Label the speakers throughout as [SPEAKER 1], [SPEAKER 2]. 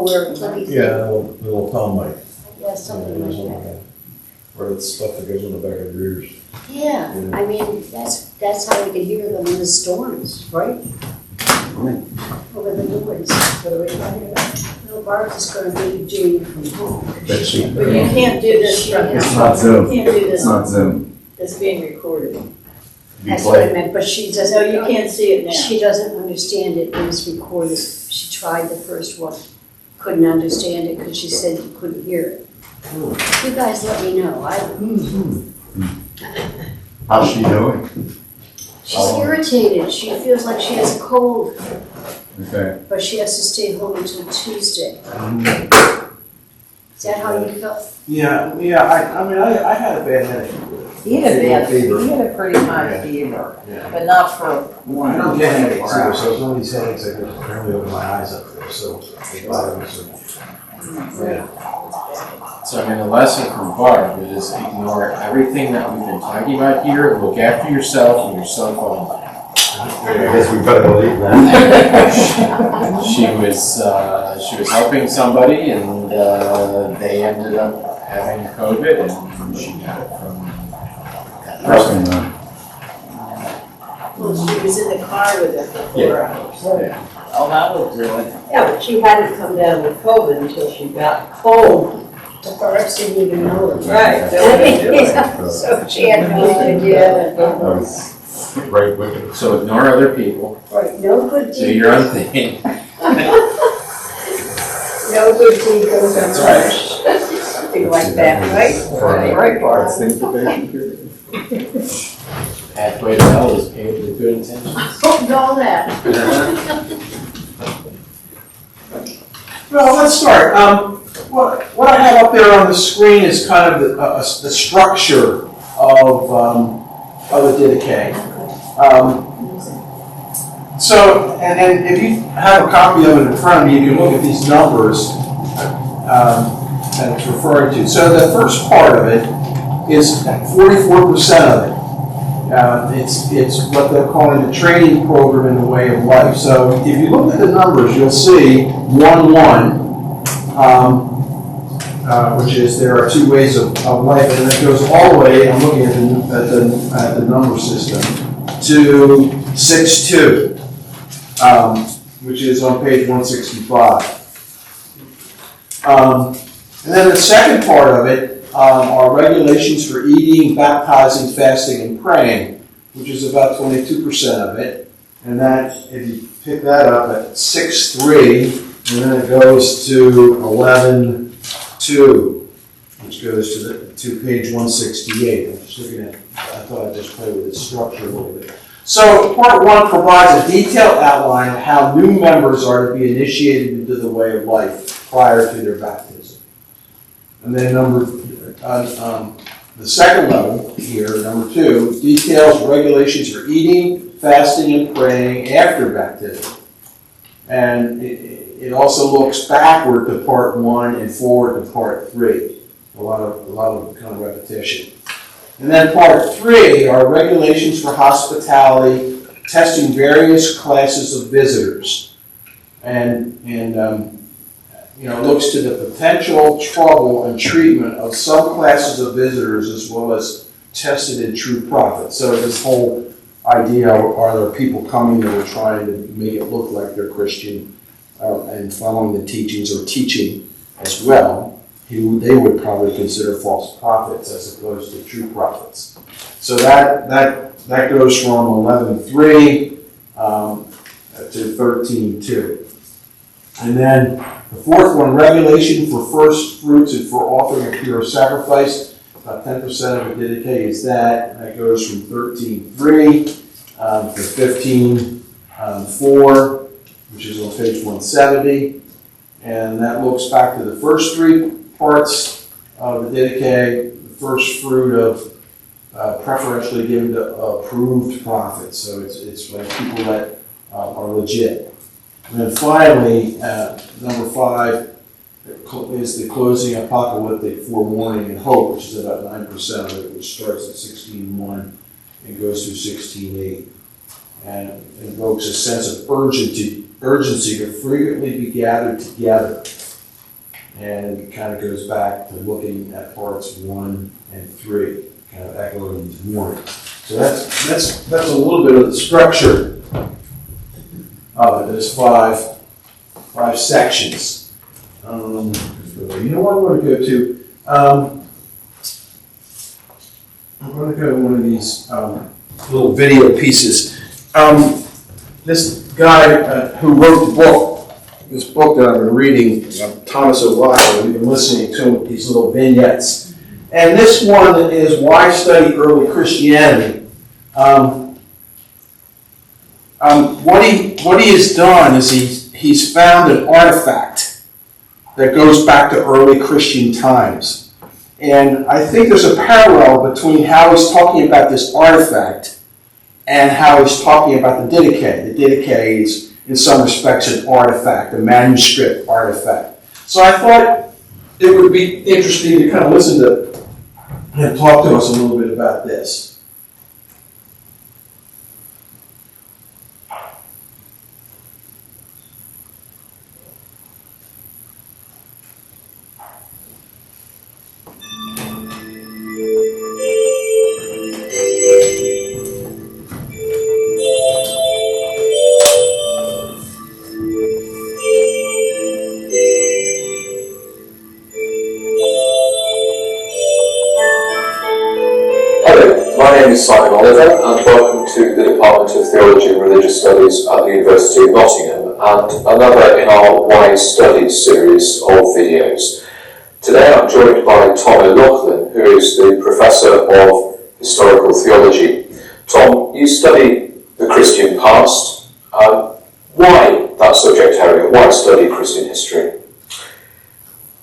[SPEAKER 1] Or let me think.
[SPEAKER 2] Yeah, little Tom mic.
[SPEAKER 1] Yeah, something like that.
[SPEAKER 2] Or the stuff that goes on the back of your ears.
[SPEAKER 1] Yeah, I mean, that's how we can hear them in the storms, right? Over the noise. No, Barb is gonna be doing it from home.
[SPEAKER 2] Betsy.
[SPEAKER 3] But you can't do this from your
[SPEAKER 4] It's not Zoom.
[SPEAKER 3] You can't do
[SPEAKER 4] It's
[SPEAKER 3] this,
[SPEAKER 4] not Zoom.
[SPEAKER 3] it's being recorded.
[SPEAKER 1] That's what I meant, but she
[SPEAKER 3] No,
[SPEAKER 1] doesn't.
[SPEAKER 3] you can't see it now.
[SPEAKER 1] She doesn't understand it, it was recorded. She tried the first one, couldn't understand it because she said you couldn't hear it. You guys let me know.
[SPEAKER 4] How's she doing?
[SPEAKER 1] She's irritated, she feels like she has a cold,
[SPEAKER 4] Okay.
[SPEAKER 1] but she has to stay home until Tuesday. Is that how you felt?
[SPEAKER 2] Yeah, I mean, I had a bad headache.
[SPEAKER 5] He had a
[SPEAKER 2] Fever.
[SPEAKER 5] he had a pretty high
[SPEAKER 2] Yeah.
[SPEAKER 5] fever,
[SPEAKER 2] Yeah.
[SPEAKER 5] but not for
[SPEAKER 2] I
[SPEAKER 5] one.
[SPEAKER 2] don't get headaches either, so it's one of these headaches I could apparently open my eyes up there, so they bother me so. Yeah.
[SPEAKER 6] So I mean, the lesson from Barb is ignore everything that we've been talking about here, look after yourself and your cell phone.
[SPEAKER 4] I guess we better believe that.
[SPEAKER 6] She was helping somebody and they ended up having COVID and she got it from that person.
[SPEAKER 3] Well, she was in the car with her for 4 hours.
[SPEAKER 5] Oh, that was really.
[SPEAKER 3] Yeah, but she hadn't come down with COVID until she got home.
[SPEAKER 1] The Barbs didn't even know it.
[SPEAKER 3] Right.
[SPEAKER 1] So she had no idea.
[SPEAKER 4] That was right with it.
[SPEAKER 6] So ignore other people,
[SPEAKER 1] Right, no good
[SPEAKER 6] do
[SPEAKER 1] deed.
[SPEAKER 6] your own thing.
[SPEAKER 1] No good deed goes
[SPEAKER 6] That's
[SPEAKER 1] unpunished. Something like that, right?
[SPEAKER 4] Right, Bart. Things that they should do.
[SPEAKER 6] Halfway to hell is paved with good intentions.
[SPEAKER 1] Oh, know that.
[SPEAKER 2] Well, let's start. What I have up there on the screen is kind of the structure of the Didache. So, and if you have a copy of it in front of you, you can look at these numbers that it's referring to. So the first part of it is 44% of it. It's what they're calling the training program in the way of life. So if you look at the numbers, you'll see 1-1, which is there are two ways of life, and it goes all the way. I'm looking at the number system to 6-2, which is on page 165. And then the second part of it are regulations for eating, baptizing, fasting, and praying, which is about 22% of it. And that, if you pick that up at 6-3, and then it goes to 11-2, which goes to page 168. I'm just looking at, I thought I'd just play with its structure a little bit. So part one provides a detailed outline of how new members are to be initiated into the way of life prior to their baptism. And then the second level here, number 2, details regulations for eating, fasting, and praying after baptism. And it also looks backward to part 1 and forward to part 3. A lot of kind of repetition. And then part 3 are regulations for hospitality, testing various classes of visitors. And looks to the potential trouble and treatment of some classes of visitors as well as tested and true prophets. So this whole idea, are there people coming that are trying to make it look like they're Christian and following the teachings or teaching as well, they would probably consider false prophets as opposed to true prophets. So that goes from 11:3 to 13:2. And then the fourth one, regulation for first fruits and for offering a pure sacrifice. About 10% of the Didache is that. That goes from 13:3 to 15:4, which is on page 170. And that looks back to the first 3 parts of the Didache, the first fruit of preferentially given to approved prophets. So it's like people that are legit. And then finally, number 5 is the closing apocalyptic forewarning and hope, which is about 9% of it, which starts at 16:1 and goes through 16:8, and invokes a sense of urgency to frequently be gathered together And it kind of goes back to looking at parts 1 and 3, kind of echoing this morning. So that's a little bit of the structure of it. There's five sections. You know what I'm going to go to? I'm going to go to one of these little video pieces. This guy who wrote the book, this book that I've been reading, Thomas O'Reilly, we've been listening to him with these little vignettes. And this one is Why Study Early Christianity. What he has done is he's found an artifact that goes back to early Christian times. And I think there's a parallel between how he's talking about this artifact and how he's talking about the Didache. The Didache is, in some respects, an artifact, a manuscript artifact. So I thought it would be interesting to kind of listen to him talk to us a little bit about this.
[SPEAKER 7] My name is Simon Oliver and welcome to the Department of Theology and Religious Studies at the University of Nottingham and another in our Why Studies series of videos. Today I'm joined by Tom O'Loughlin, who is the Professor of Historical Theology. Tom, you study the Christian past. Why that subject area? Why study Christian history?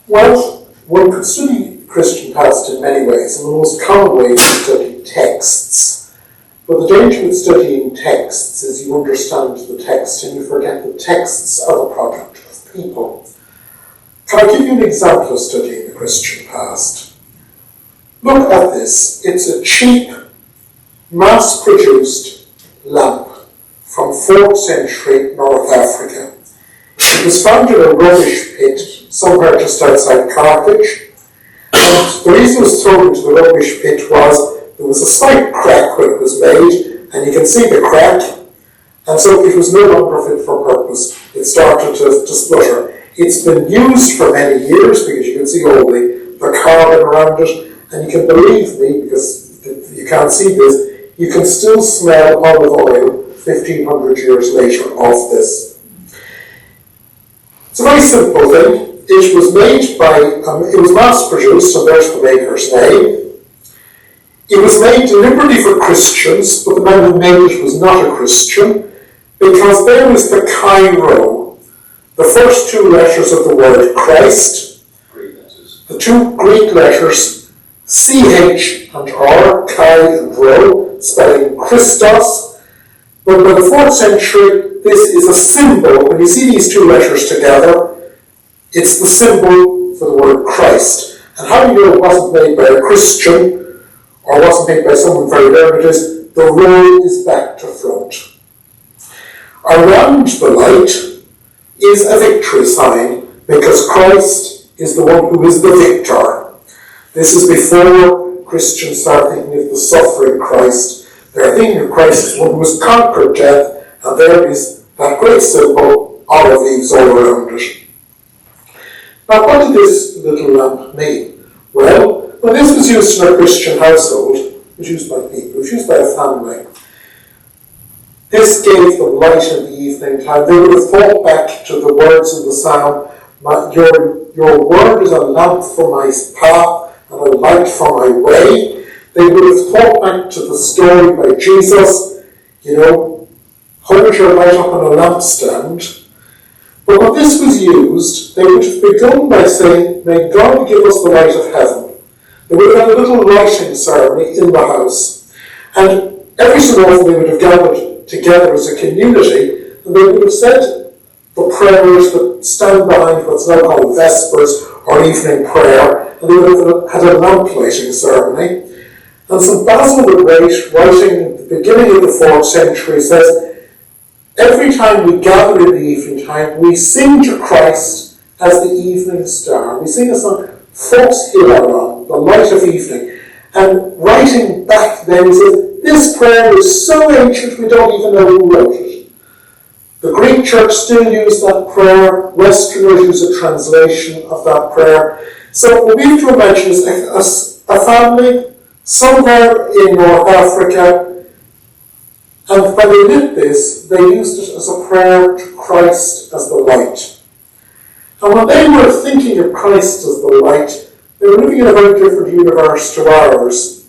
[SPEAKER 8] Well, one could study Christian past in many ways, and the most common way is to study texts. But the danger with studying texts is you understand the text and you forget the texts are the product of people. Can I give you an example of studying the Christian past? Look at this. It's a cheap, mass-produced lamp from 4th century North Africa. It was found in a rubbish pit somewhere just outside Carthage. And the reason it was thrown into the rubbish pit was there was a slight crack when it was made, and you can see the crack, and so it was no longer fit for purpose. It started to splutter. It's been used for many years because you can see all the carbon around it, and you can believe me, because you can't see this, you can still smell olive oil 1,500 years later of this. It's a very simple thing. It was made it was mass-produced, and there's the maker's name. It was made deliberately for Christians, but the man who made it was not a Christian, because there was the Chi-Rho, the first two letters of the word Christ, the two Greek letters, CH and R, Chi and Rho, spelling Christos. But by the 4th century, this is a symbol. When you see these two letters together, it's the symbol for the word Christ. And how do you know it wasn't made by a Christian or wasn't made by someone very learned? Is the roll is back to front. Around the light is a victory sign because Christ is the one who is the victor. This is before Christians start thinking of the suffering Christ. They're thinking of Christ as one who has conquered death, and there is that great symbol, olive leaves all around it. Now, what did this little lamp mean? Well, when this was used in a Christian household, it was used by people, it was used by a family. This gave them light in the evening time. They would have thought back to the words in the psalm, your word is a lamp for my path and a light for my way. They would have thought back to the story by Jesus, hold your light up on a lampstand. But when this was used, they would have begun by saying, may God give us the light of heaven. They would have had a little lighting ceremony in the house. And every so often they would have gathered together as a community, and they would have said the prayers that stand behind what's now called Vespers or evening prayer, and they would have had a lamp lighting ceremony. And St. Basil the Great, writing at the beginning of the 4th century, says, every time we gather in the evening time, we sing to Christ as the evening star. We sing a song, Folks Hilaron, the light of evening. And writing back then, he says, this prayer is so ancient we don't even know who wrote it. The Greek church still use that prayer. Westerners use a translation of that prayer. So what we have to imagine is a family somewhere in North Africa, and when they did this, they used it as a prayer to Christ as the light. And when they were thinking of Christ as the light, they were living in a very different universe to ours,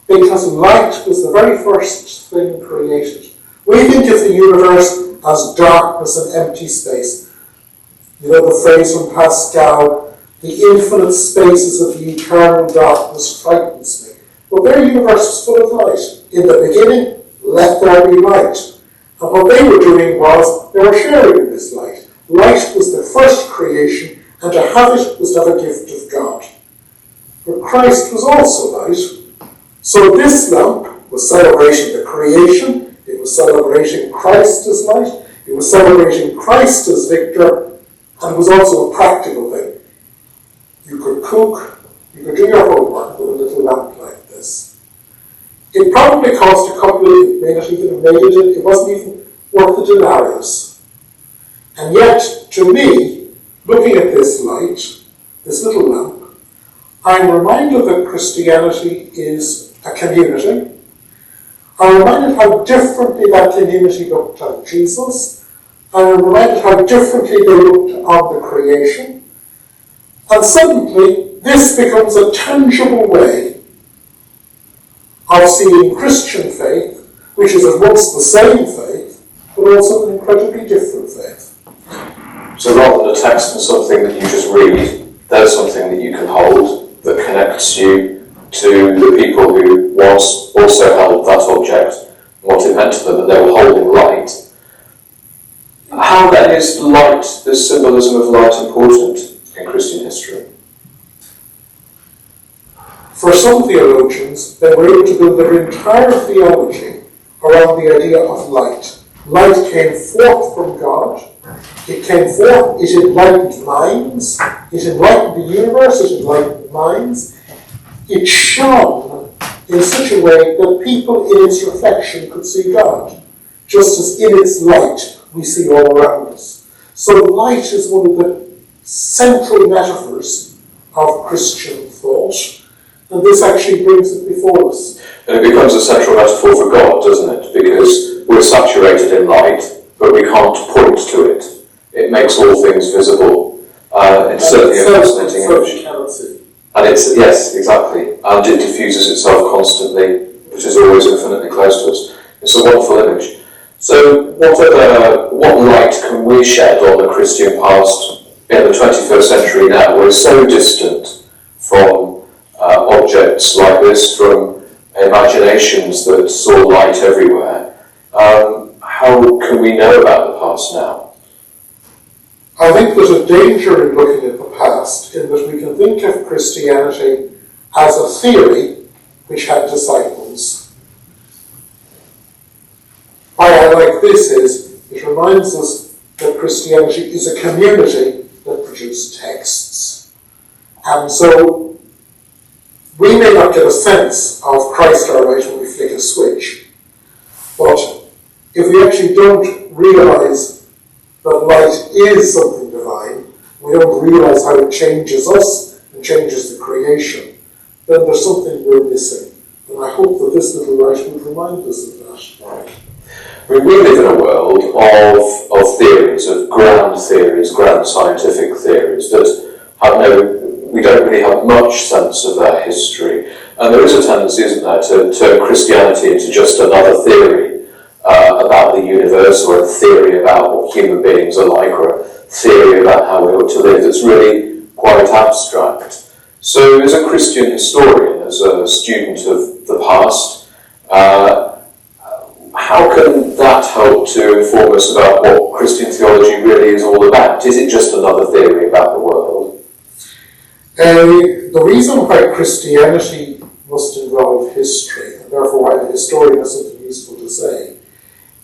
[SPEAKER 8] because light was the very first thing created. We think of the universe as darkness and empty space. You know the phrase from Pascal, the infinite spaces of the eternal darkness frightens me. But their universe was full of light. In the beginning, let there be light. And what they were doing was, they were sharing in this light. Light was the first creation, and to have it was to have a gift of God. But Christ was also light. So this lamp was celebrating the creation, it was celebrating Christ as light, it was celebrating Christ as victor, and it was also a practical thing. You could cook, you could do your homework with a little lamp like this. It probably cost a couple of, it may not even have made it, it wasn't even worth the denarius. And yet, to me, looking at this light, this little lamp, I'm reminded that Christianity is a community. I'm reminded how differently that community looked at Jesus. I'm reminded how differently they looked on the creation. And suddenly, this becomes a tangible way of seeing Christian faith, which is at once the same faith, but also an incredibly different faith.
[SPEAKER 7] So rather than a text and something that you just read, there's something that you can hold that connects you to the people who once also held that object, what it meant to them, and they were holding light. How then is light, this symbolism of light, important in Christian history?
[SPEAKER 8] For some theologians, they were able to build their entire theology around the idea of light. Light came forth from God. It came forth, it enlightened minds, it enlightened the universe, it enlightened minds. It shone in such a way that people in its reflection could see God, just as in its light we see all around us. So light is one of the central metaphors of Christian thought, and this actually brings it before us.
[SPEAKER 7] And it becomes a central metaphor for God, doesn't it? Because we're saturated in light, but we can't point to it. It makes all things visible. It's certainly a fascinating image.
[SPEAKER 8] Cannot see.
[SPEAKER 7] And it's, yes, exactly. And it diffuses itself constantly, which is always infinitely close to us. It's a wonderful image. So what light can we shed on the Christian past in the 21st century now? We're so distant from objects like this, from imaginations that saw light everywhere. How can we know about the past now?
[SPEAKER 8] I think there's a danger in looking at the past, in that we can think of Christianity as a theory which had disciples. Why I like this is, it reminds us that Christianity is a community that produced texts. And so, we may not get a sense of Christ our light when we flick a switch, but if we actually don't realise that light is something divine, we don't realise how it changes us and changes the creation, then there's something we're missing. And I hope that this little light would remind us of that.
[SPEAKER 7] Right. I mean, we live in a world of theories, of grand scientific theories that we don't really have much sense of their history. And there is a tendency, isn't there, to turn Christianity into just another theory about the universe, or a theory about what human beings are like, or a theory about how we ought to live. It's really quite abstract. So as a Christian historian, as a student of the past, how can that help to inform us about what Christian theology really is all about? Is it just another theory about the world?
[SPEAKER 8] The reason why Christianity must involve history, and therefore why the historian has something useful to say,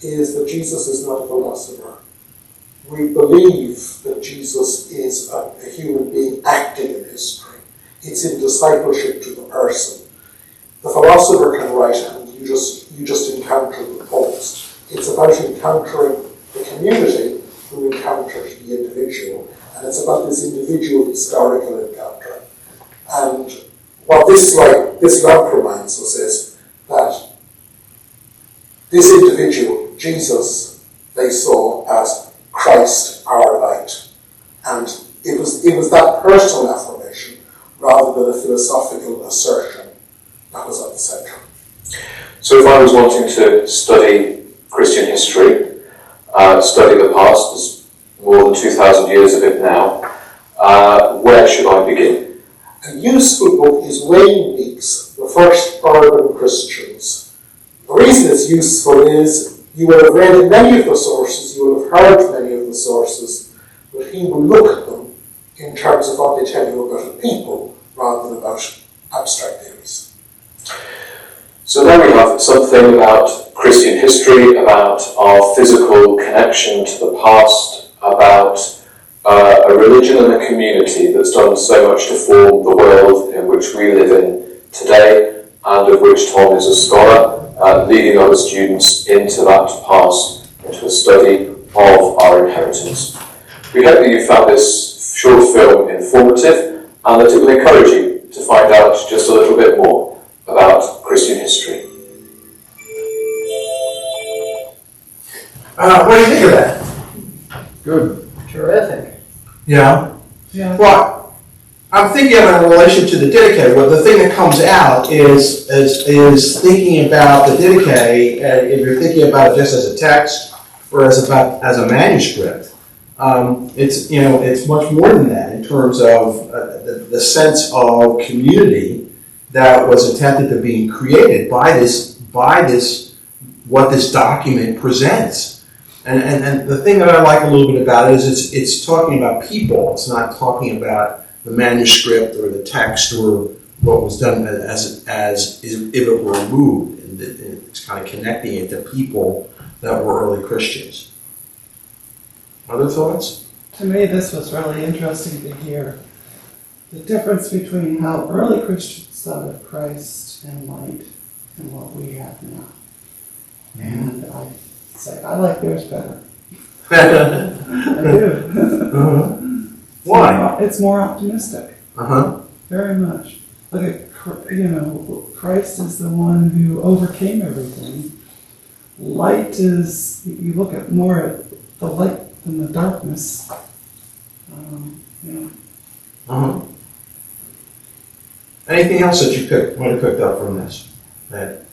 [SPEAKER 8] is that Jesus is not a philosopher. we believe that Jesus is a human being acting in history. It's in discipleship to the person. The philosopher can write and you just encounter the post. It's about encountering the community who encounters the individual, and it's about this individual historical encounter. And what this lamp reminds us is that this individual, Jesus, they saw as Christ, our light. And it was that personal affirmation rather than a philosophical assertion that was at the centre.
[SPEAKER 7] So if I was wanting to study Christian history, study the past, there's more than 2,000 years of it now, where should I begin?
[SPEAKER 8] A useful book is Wayne Meek's The First Urban Christians. The reason it's useful is you will have read many of the sources, you will have heard many of the sources, but he will look at them in terms of what they tell you about a people rather than about abstract theories.
[SPEAKER 7] So now we have something about Christian history, about our physical connection to the past, about a religion and a community that's done so much to form the world in which we live in today, and of which Tom is a scholar, leading other students into that past, into a study of our inheritance. We hope that you found this short film informative and that it will encourage you to find out just a little bit more about Christian history.
[SPEAKER 2] What do you think of that? Good.
[SPEAKER 3] Terrific.
[SPEAKER 2] Yeah.
[SPEAKER 3] Yeah.
[SPEAKER 2] Well, I'm thinking of it in relation to the Didache. Well, the thing that comes out is thinking about the Didache, if you're thinking about it just as a text or as a manuscript. It's much more than that in terms of the sense of community that was attempted to be created by this what this document presents. And the thing that I like a little bit about it is it's talking about people. It's not talking about the manuscript or the text or what was done as if it were removed. And it's kind of connecting it to people that were early Christians. Other thoughts?
[SPEAKER 9] To me, this was really interesting to hear the difference between how early Christians thought of Christ and light and what we have now. And I say, I like theirs better. I do.
[SPEAKER 2] Why?
[SPEAKER 9] It's more optimistic.
[SPEAKER 2] Uh-huh.
[SPEAKER 9] Very much. Look at, Christ is the one who overcame everything. Light is, you look at more at the light than the darkness.
[SPEAKER 2] Uh-huh. Anything else that you might have picked up from this that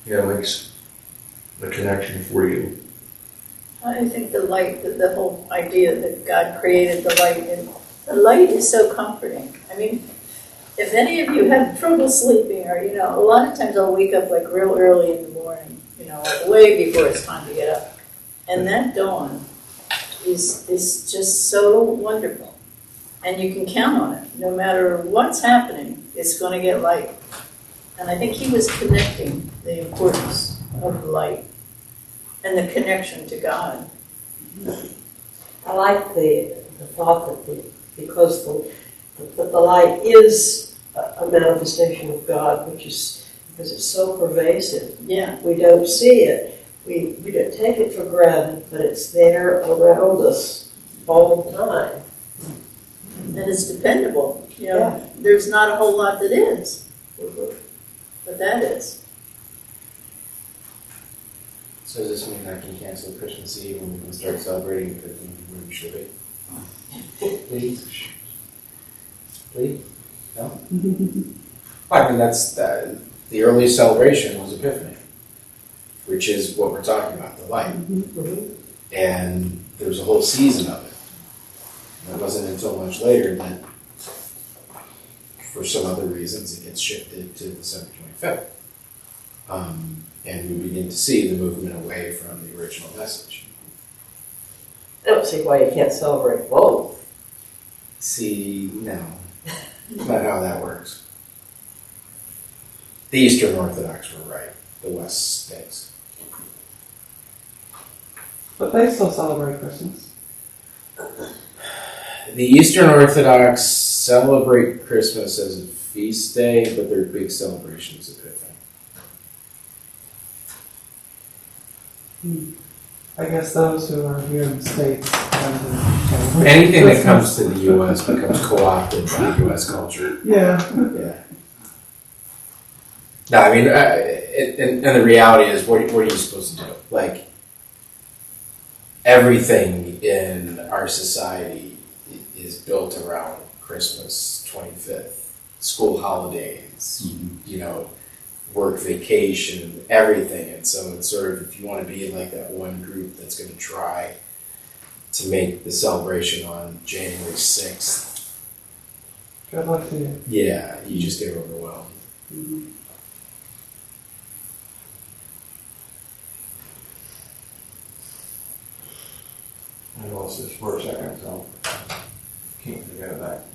[SPEAKER 2] makes the connection for you?
[SPEAKER 10] I think the light, the whole idea that God created the light, and the light is so comforting. I mean, if any of you have trouble sleeping, or a lot of times I'll wake up like real early in the morning, like way before it's time to get up, and that dawn is just so wonderful, and you can count on it. No matter what's happening, it's going to get light, and I think he was connecting the importance of light and the connection to God.
[SPEAKER 3] I like the thought that because the light is a manifestation of God, because it's so pervasive.
[SPEAKER 10] Yeah.
[SPEAKER 3] We don't see it. We don't take it for granted, but it's there around us all the time.
[SPEAKER 10] And it's dependable.
[SPEAKER 3] Yeah.
[SPEAKER 10] There's not a whole lot that is, but that is.
[SPEAKER 6] So does this mean I can cancel Christmas Eve and we can start celebrating Epiphany where we should be? Please? Please? No? I mean, that's the earliest celebration was Epiphany, which is what we're talking about, the light.
[SPEAKER 3] Mm-hmm.
[SPEAKER 6] And there was a whole season of it. And it wasn't until much later that, for some other reasons, it gets shifted to December 25th. And we begin to see the movement away from the original message.
[SPEAKER 3] I don't see why you can't celebrate both.
[SPEAKER 6] See, no, that's not how that works. The Eastern Orthodox were right, the West stays.
[SPEAKER 9] But they still celebrate Christmas.
[SPEAKER 6] The Eastern Orthodox celebrate Christmas as a feast day, but their big celebration is Epiphany.
[SPEAKER 9] I guess those who are here in the States tend to celebrate
[SPEAKER 6] Anything that
[SPEAKER 9] Christmas.
[SPEAKER 6] comes to the U.S. becomes co-opted by U.S. culture.
[SPEAKER 9] Yeah.
[SPEAKER 6] Yeah. No, I mean, and the reality is, what are you supposed to do? Like, everything in our society is built around Christmas, 25th, school holidays, you know, work vacation, everything. And so it's sort of, if you want to be in like that one group that's going to try to make the celebration on January 6th,
[SPEAKER 9] Good luck to you.
[SPEAKER 6] yeah, you just get overwhelmed.
[SPEAKER 2] I lost this for a second, so can't forget that.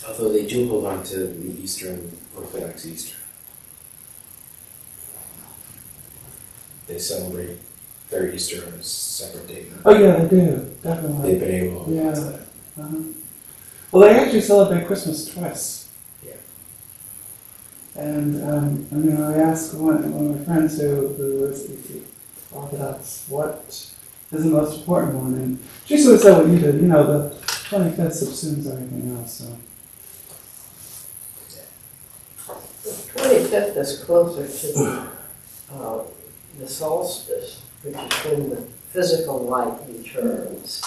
[SPEAKER 6] Although they do hold on to the Eastern Orthodox Easter. They celebrate their Easter on a separate date.
[SPEAKER 9] Oh yeah, they do, definitely.
[SPEAKER 6] They've been able to hold on to
[SPEAKER 9] Yeah.
[SPEAKER 6] that.
[SPEAKER 9] Uh-huh. Well, they actually celebrate Christmas twice.
[SPEAKER 6] Yeah.
[SPEAKER 9] And I mean, I asked one of my friends who was Orthodox, what is the most important one? And she sort of said what you did. You know, the 25th subsumes everything else. So.
[SPEAKER 3] The 25th is closer to the solstice, which is when the physical light returns.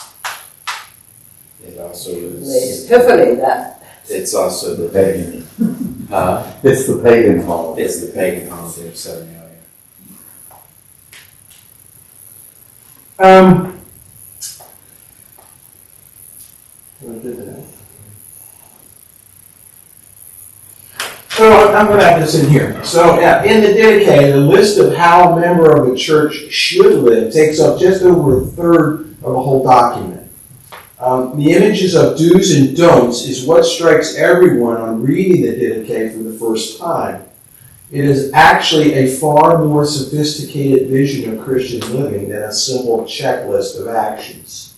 [SPEAKER 6] It also
[SPEAKER 3] The
[SPEAKER 6] is.
[SPEAKER 3] Epiphany, that
[SPEAKER 6] It's also the pagan.
[SPEAKER 4] It's the pagan holiday.
[SPEAKER 6] It's the pagan holiday of Saturnalia.
[SPEAKER 2] So I'm going to have this in here. So yeah, in the Didache, the list of how a member of the church should live takes up just over a third of the whole document. The images of do's and don'ts is what strikes everyone on reading the Didache for the first time. It is actually a far more sophisticated vision of Christian living than a simple checklist of actions.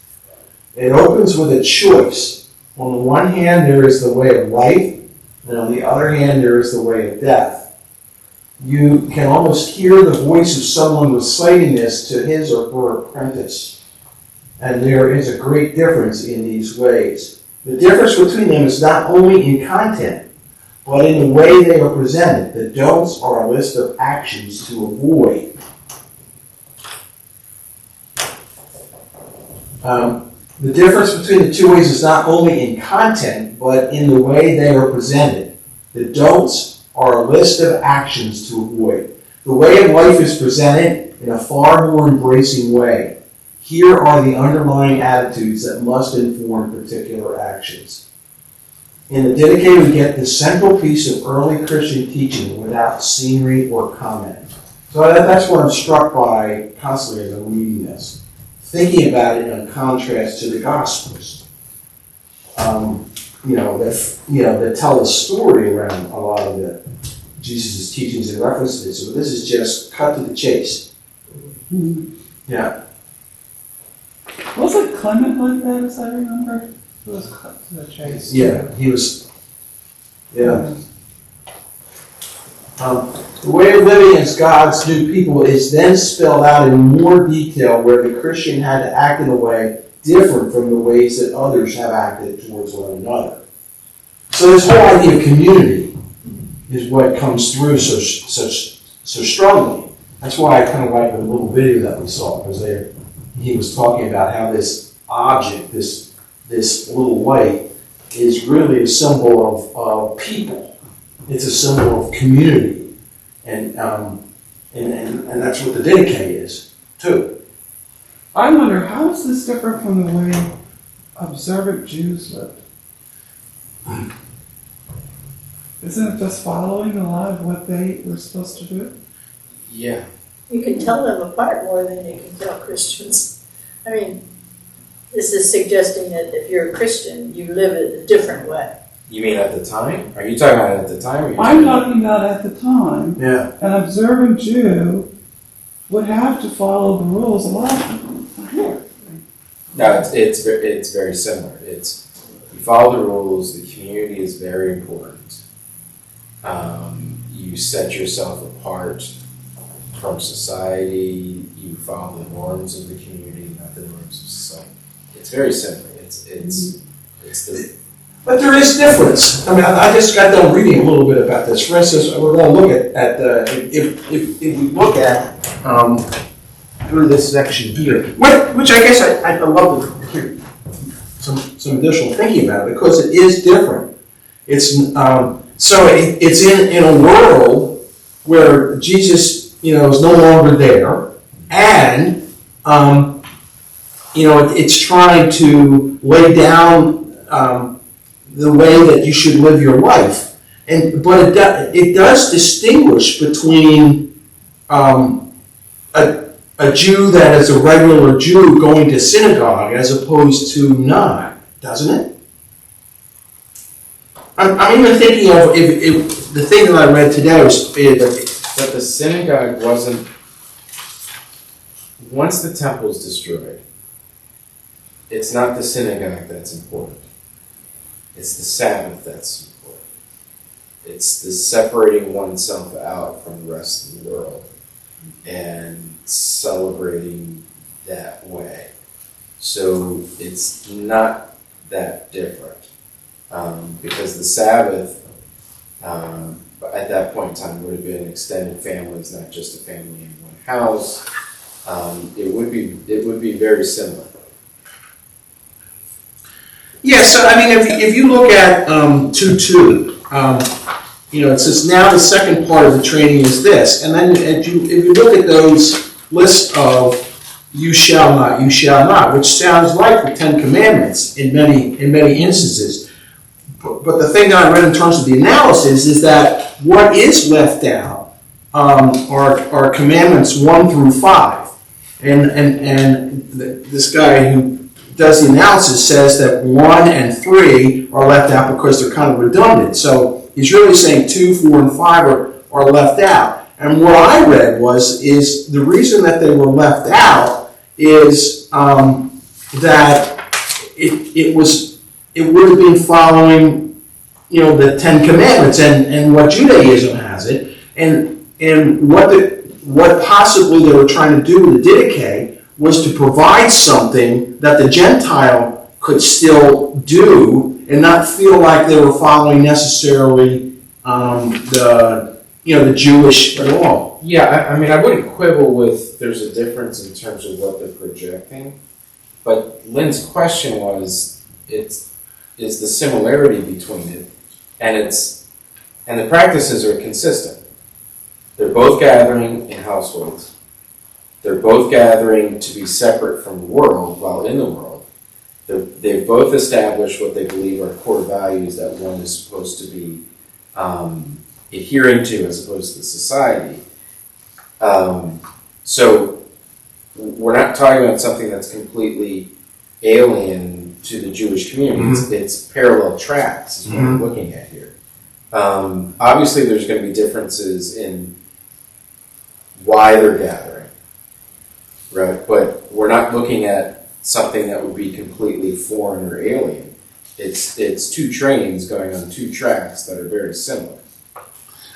[SPEAKER 2] It opens with a choice. On the one hand, there is the way of life, and on the other hand, there is the way of death. You can almost hear the voice of someone reciting this to his or her apprentice. And there is a great difference in these ways. The difference between them is not only in content, but in the way they are presented. The don'ts are a list of actions to avoid. The difference between the two ways is not only in content, but in the way they are presented. The don'ts are a list of actions to avoid. The way of life is presented in a far more embracing way. Here are the underlying attitudes that must inform particular actions. In the Didache, we get the central piece of early Christian teaching without scenery or comment. So that's what I'm struck by constantly as I'm reading this. Thinking about it in contrast to the Gospels, that tell a story around a lot of the Jesus' teachings and references. So this is just cut to the chase. Yeah.
[SPEAKER 9] Was it Clement like that, as I remember? It was cut to the chase.
[SPEAKER 2] Yeah, he was. Yeah. The way of living as God's new people is then spelled out in more detail, where the Christian had to act in a way different from the ways that others have acted towards one another. So this whole idea of community is what comes through so strongly. That's why I kind of like the little video that we saw, because he was talking about how this object, this little light, is really a symbol of people. It's a symbol of community, and that's what the Didache is too.
[SPEAKER 9] I wonder, how is this different from the way observant Jews lived? Isn't it just following a lot of what they were supposed to do?
[SPEAKER 6] Yeah.
[SPEAKER 10] You can tell them apart more than you can tell Christians. I mean, this is suggesting that if you're a Christian, you live it a different way.
[SPEAKER 6] You mean at the time? Are you talking about at the time? Or
[SPEAKER 9] I'm talking about at the time.
[SPEAKER 2] Yeah.
[SPEAKER 9] An observant Jew would have to follow the rules. A lot of people are here.
[SPEAKER 6] No, it's very similar. It's, you follow the rules, the community is very important. You set yourself apart from society, you follow the norms of the community, not the norms of society. It's very similar. It's the.
[SPEAKER 2] But there is difference. I mean, I just got done reading a little bit about this. For instance, we're going to look at if we look at through this section here, which I guess I'd love to hear some additional thinking about it, because it is different. It's so it's in a world where Jesus, is no longer there, and it's trying to lay down the way that you should live your life, but it does distinguish between a Jew that is a regular Jew going to synagogue as opposed to not, doesn't it? I'm even thinking of if the thing that I read today was.
[SPEAKER 6] But the synagogue wasn't. Once the temple is destroyed, it's not the synagogue that's important. It's the Sabbath that's important. It's the separating oneself out from the rest of the world and celebrating that way. So it's not that different. Because the Sabbath, at that point in time, would have been extended families, not just a family in one house. It would be very similar.
[SPEAKER 2] Yeah, so I mean, if you look at 2:2, it says now the second part of the training is this, and then if you look at those lists of you shall not, which sounds like the Ten Commandments in many instances. But the thing that I read in terms of the analysis is that what is left out are commandments 1 through 5, and this guy who does the analysis says that 1 and 3 are left out because they're kind of redundant. So he's really saying 2, 4, and 5 are left out. And what I read is the reason that they were left out is that it would have been following, the Ten Commandments and what Judaism has it, and what possibly they were trying to do with the Didache was to provide something that the Gentile could still do and not feel like they were following necessarily the Jewish law.
[SPEAKER 6] Yeah, I mean, I wouldn't quibble with there's a difference in terms of what they're projecting, but Lynn's question was, is the similarity between it, and the practices are consistent. They're both gathering in households. They're both gathering to be separate from the world while in the world. They've both established what they believe are core values that one is supposed to be adhering to as opposed to society. So we're not talking about something that's completely alien to the Jewish community. Mm-hmm. It's parallel tracks is what we're looking at here. Obviously, there's going to be differences in why they're gathering, right? But we're not looking at something that would be completely foreign or alien. It's two trains going on two tracks that are very similar.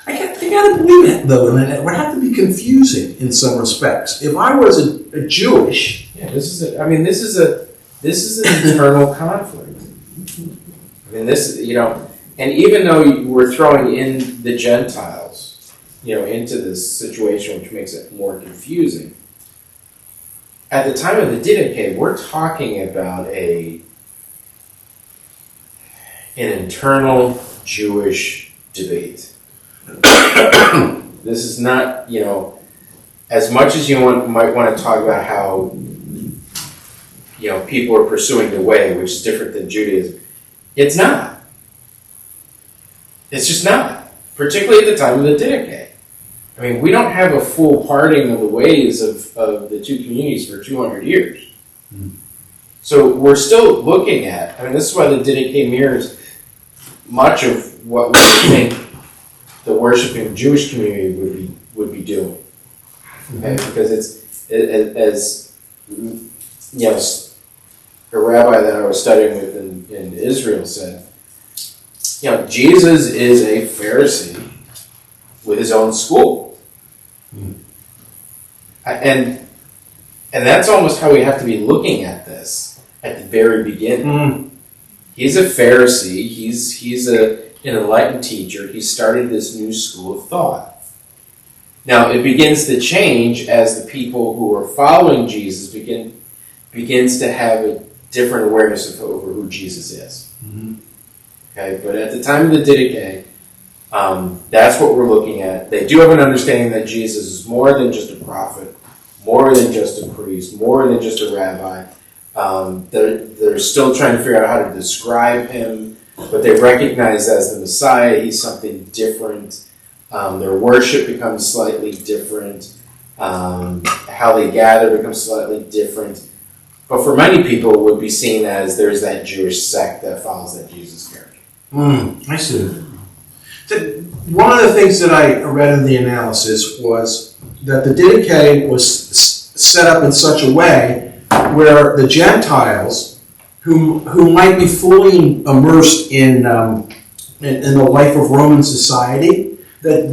[SPEAKER 2] I gotta believe it though, and it would have to be confusing in some respects. If I was a Jewish,
[SPEAKER 6] this is an internal conflict. I mean, and even though we're throwing in the Gentiles, into this situation, which makes it more confusing. At the time of the Didache, we're talking about an internal Jewish debate. This is not, as much as you might want to talk about how, people are pursuing the way, which is different than Judaism. It's not. It's just not. Particularly at the time of the Didache. I mean, we don't have a full parting of the ways of the two communities for 200 years. Mm-hmm. So we're still looking at, this is why the Didache mirrors much of what we think the worshiping Jewish community would be doing. Okay, because as you know, a rabbi that I was studying with in Israel said, you know, Jesus is a Pharisee with his own school. And that's almost how we have to be looking at this at the very beginning. He's a Pharisee. He's an enlightened teacher. He started this new school of thought. Now, it begins to change as the people who are following Jesus begins to have a different awareness of over who Jesus is. Okay, but at the time of the Didache, that's what we're looking at. They do have an understanding that Jesus is more than just a prophet, more than just a priest, more than just a rabbi. They're still trying to figure out how to describe him, but they recognize as the Messiah, he's something different. Their worship becomes slightly different. How they gather becomes slightly different. But for many people, it would be seen as there's that Jewish sect that follows that Jesus character.
[SPEAKER 2] I see. One of the things that I read in the analysis was that the Didache was set up in such a way where the Gentiles, who might be fully immersed in the life of Roman society, that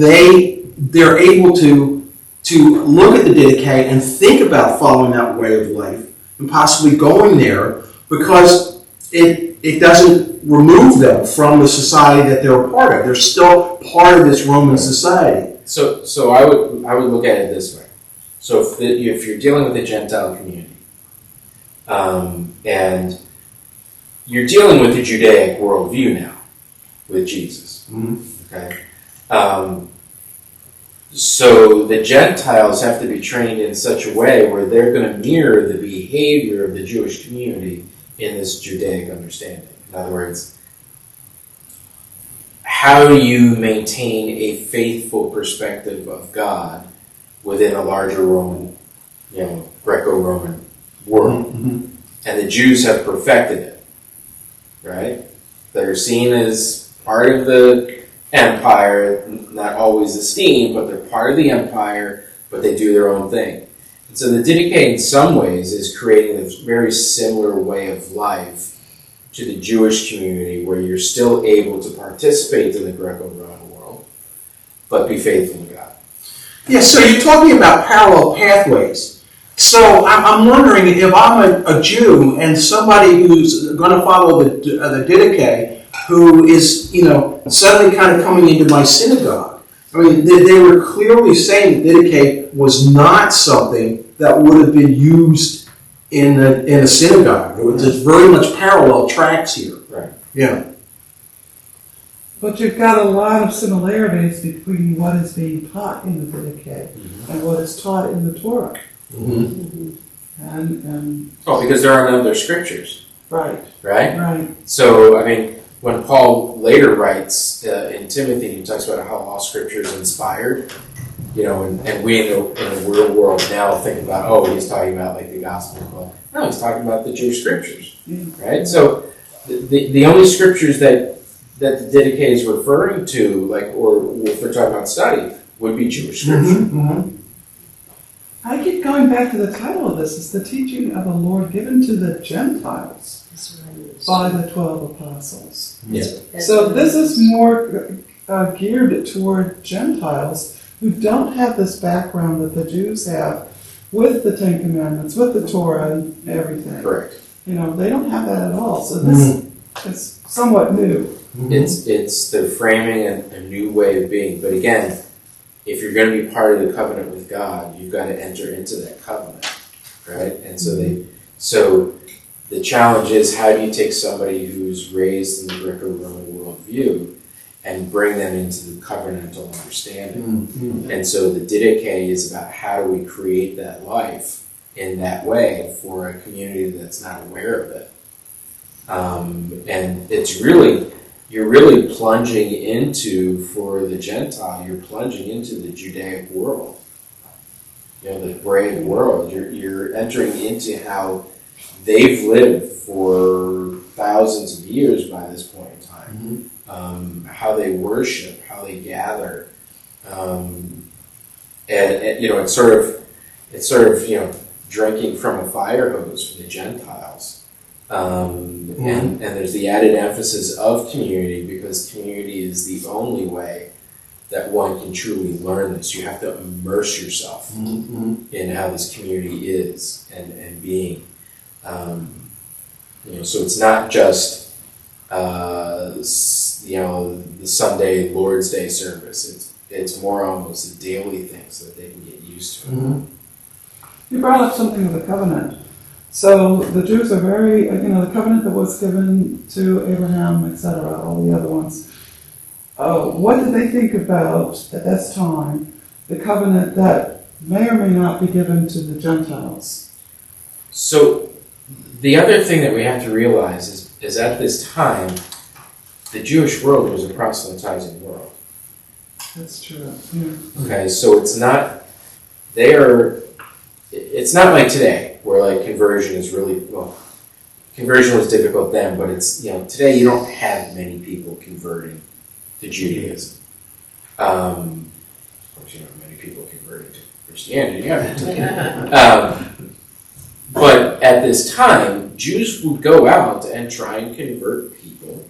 [SPEAKER 2] they're able to look at the Didache and think about following that way of life and possibly going there, because it doesn't remove them from the society that they're a part of. They're still part of this Roman society.
[SPEAKER 6] So I would look at it this way. So if you're dealing with the Gentile community, and you're dealing with the Judaic worldview now with Jesus, okay. So the Gentiles have to be trained in such a way where they're going to mirror the behavior of the Jewish community in this Judaic understanding. In other words, how do you maintain a faithful perspective of God within a larger Roman, Greco-Roman world? And the Jews have perfected it, right? They're seen as part of the empire, not always esteemed, but they're part of the empire, but they do their own thing. And so the Didache in some ways is creating a very similar way of life to the Jewish community, where you're still able to participate in the Greco-Roman world, but be faithful to God.
[SPEAKER 2] Yeah, so you're talking about parallel pathways. So I'm wondering, if I'm a Jew and somebody who's going to follow the Didache, who is, suddenly kind of coming into my synagogue. I mean, they were clearly saying that Didache was not something that would have been used in a synagogue. There's very much parallel tracks here.
[SPEAKER 6] Right.
[SPEAKER 2] Yeah.
[SPEAKER 9] But you've got a lot of similarities between what is being taught in the Didache and what is taught in the Torah. And
[SPEAKER 6] because there are no other scriptures.
[SPEAKER 9] Right.
[SPEAKER 6] Right? So, I mean, when Paul later writes in Timothy, he talks about how all scripture is inspired, and we in the real world now think about, he's talking about like the gospel. Well, no, he's talking about the Jewish scriptures, right? So the only scriptures that the Didache is referring to, or if they're talking about study, would be Jewish scripture.
[SPEAKER 9] I keep going back to the title of this. It's the teaching of the Lord given to the Gentiles by the 12 apostles.
[SPEAKER 6] Yeah.
[SPEAKER 9] So this is more geared toward Gentiles who don't have this background that the Jews have with the Ten Commandments, with the Torah and everything.
[SPEAKER 6] Correct.
[SPEAKER 9] They don't have that at all. So this is somewhat new.
[SPEAKER 6] It's the framing a new way of being. But again, if you're going to be part of the covenant with God, you've got to enter into that covenant, right? And so the challenge is, how do you take somebody who's raised in the Greco-Roman worldview and bring them into the covenantal understanding? And so the Didache is about how do we create that life in that way for a community that's not aware of it. And it's really, you're really plunging into, for the Gentile, you're plunging into the Judaic world, the Hebraic world. You're entering into how they've lived for thousands of years by this point in time, how they worship, how they gather, and it's sort of it's sort of, drinking from a fire hose for the Gentiles. And there's the added emphasis of community, because community is the only way that one can truly learn this. You have to immerse yourself in how this community is and being. So it's not just the Sunday Lord's Day service. It's more almost a daily thing so that they can get used to it.
[SPEAKER 9] You brought up something of the covenant. So the Jews are very, the covenant that was given to Abraham, etc., all the other ones. What did they think about, at this time, the covenant that may or may not be given to the Gentiles?
[SPEAKER 6] So the other thing that we have to realize is at this time, the Jewish world was a proselytizing world.
[SPEAKER 9] That's true. Yeah.
[SPEAKER 6] Okay, so it's not like today, where like conversion was difficult then, but it's, today you don't have many people converting to Judaism. Of course, you don't have many people converting to Christianity. But at this time, Jews would go out and try and convert people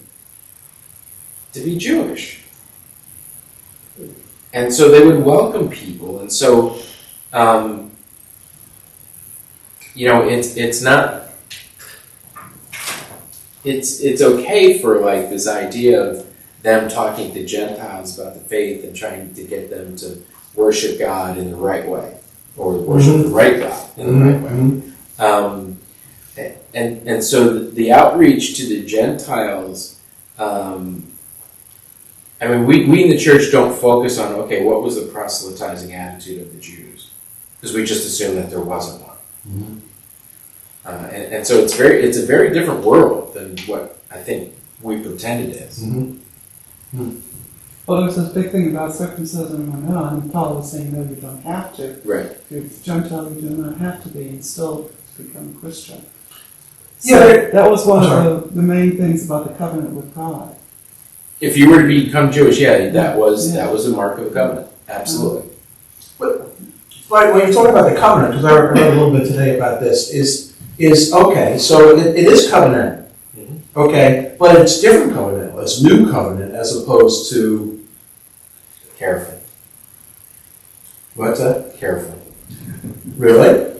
[SPEAKER 6] to be Jewish. And so they would welcome people. And so, it's okay for like this idea of them talking to Gentiles about the faith and trying to get them to worship God in the right way, or worship the right God in the right way. And so the outreach to the Gentiles, we in the church don't focus on, okay, what was the proselytizing attitude of the Jews? Because we just assume that there wasn't one. And so it's a very different world than what I think we pretend it is.
[SPEAKER 9] Well, there's this big thing about circumcision and Paul was saying, no, you don't have to.
[SPEAKER 6] Right.
[SPEAKER 9] If you're Gentile, you do not have to be, and still become a Christian.
[SPEAKER 2] Yeah,
[SPEAKER 9] So that was one of the main things about the covenant with God.
[SPEAKER 6] If you were to become Jewish, that was a mark of the covenant. Absolutely.
[SPEAKER 2] But when you're talking about the covenant, because I read a little bit today about this, is okay, so it is covenant. Okay, but it's different covenant. It's new covenant as opposed to...
[SPEAKER 6] Careful.
[SPEAKER 2] What's that?
[SPEAKER 6] Careful.
[SPEAKER 2] Really?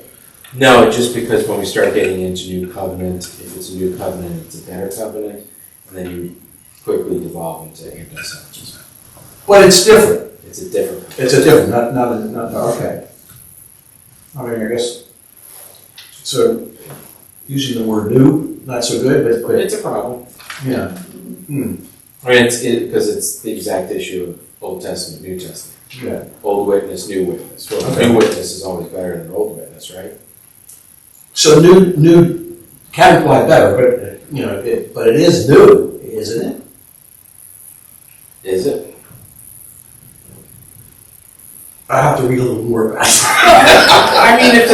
[SPEAKER 6] No, just because when we start getting into new covenant, if it's a new covenant, it's a better covenant, and then you quickly devolve into anti-Semitism.
[SPEAKER 2] But it's different.
[SPEAKER 6] It's a different covenant.
[SPEAKER 2] It's a different, not okay. I guess, so using the word new, not so good, but
[SPEAKER 6] it's a problem.
[SPEAKER 2] Yeah.
[SPEAKER 6] Because it's the exact issue of Old Testament, New Testament.
[SPEAKER 2] Yeah.
[SPEAKER 6] Old witness, new witness. Well, new witness is always better than old witness, right?
[SPEAKER 2] So new can apply better, but but it is new, isn't it?
[SPEAKER 6] Is it?
[SPEAKER 2] I have to read a little more about it.
[SPEAKER 6] I mean, if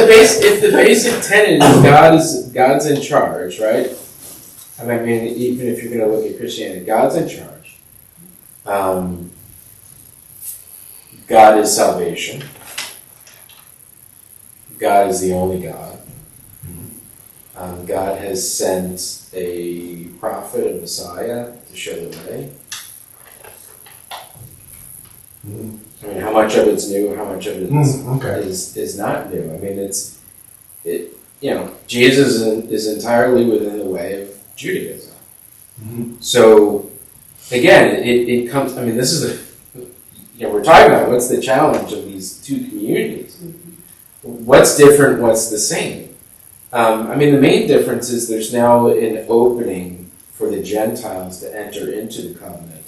[SPEAKER 6] the basic tenet is God's in charge, right? I mean, even if you're going to look at Christianity, God's in charge. God is salvation. God is the only God. God has sent a prophet, a Messiah, to show the way. I mean, how much of it's new, how much of it is not new. I mean, Jesus is entirely within the way of Judaism. So, again, it comes, I mean, this is we're talking about what's the challenge of these two communities. What's different, what's the same? I mean, the main difference is there's now an opening for the Gentiles to enter into the covenant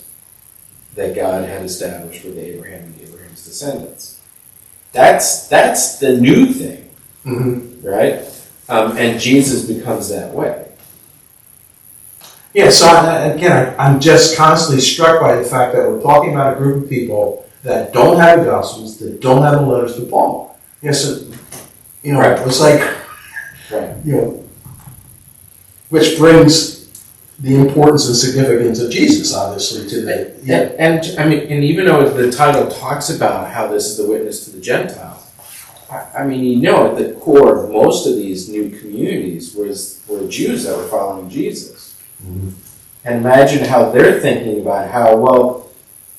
[SPEAKER 6] that God had established with Abraham and Abraham's descendants. That's the new thing, right? And Jesus becomes that way.
[SPEAKER 2] Yeah, so again, I'm just constantly struck by the fact that we're talking about a group of people that don't have the Gospels, that don't have the letters to Paul. Yes, it's like, which brings the importance and significance of Jesus, obviously, to the...
[SPEAKER 6] And I mean, and even though the title talks about how this is the witness to the Gentiles, I mean, you know, at the core of most of these new communities were Jews that were following Jesus.
[SPEAKER 4] Mhm.
[SPEAKER 6] And imagine how they're thinking about how, well,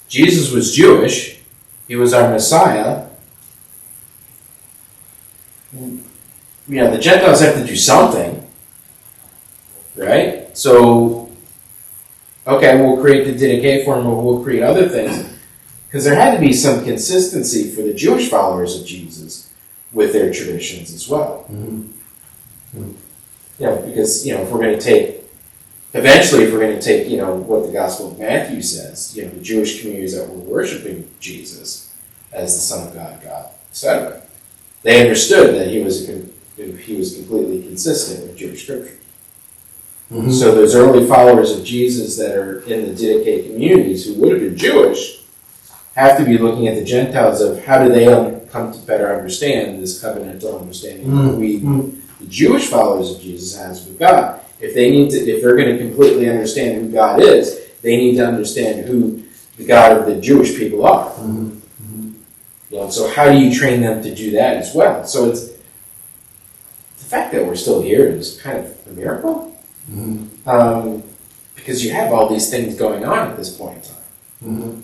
[SPEAKER 6] Jesus was Jewish, he was our Messiah. You know, the Gentiles have to do something, right? So, okay, we'll create the Didache form, or we'll create other things. Because there had to be some consistency for the Jewish followers of Jesus with their traditions as well.
[SPEAKER 4] Mhm.
[SPEAKER 6] You know, because, you know, if we're going to take, eventually if we're going to take, you know, what the Gospel of Matthew says, you know, the Jewish communities that were worshiping Jesus as the Son of God, etc., they understood that he was completely consistent with Jewish scripture.
[SPEAKER 2] Mhm.
[SPEAKER 6] So those early followers of Jesus that are in the Didache communities who would have been Jewish have to be looking at the Gentiles of how do they come to better understand this covenantal understanding that we, the Jewish followers of Jesus, has with God. If they're going to completely understand who God is, they need to understand who the God of the Jewish people are.
[SPEAKER 2] Mhm.
[SPEAKER 6] You know, so how do you train them to do that as well? So it's the fact that we're still here is kind of a miracle, because you have all these things going on at this point in time.
[SPEAKER 2] Mhm.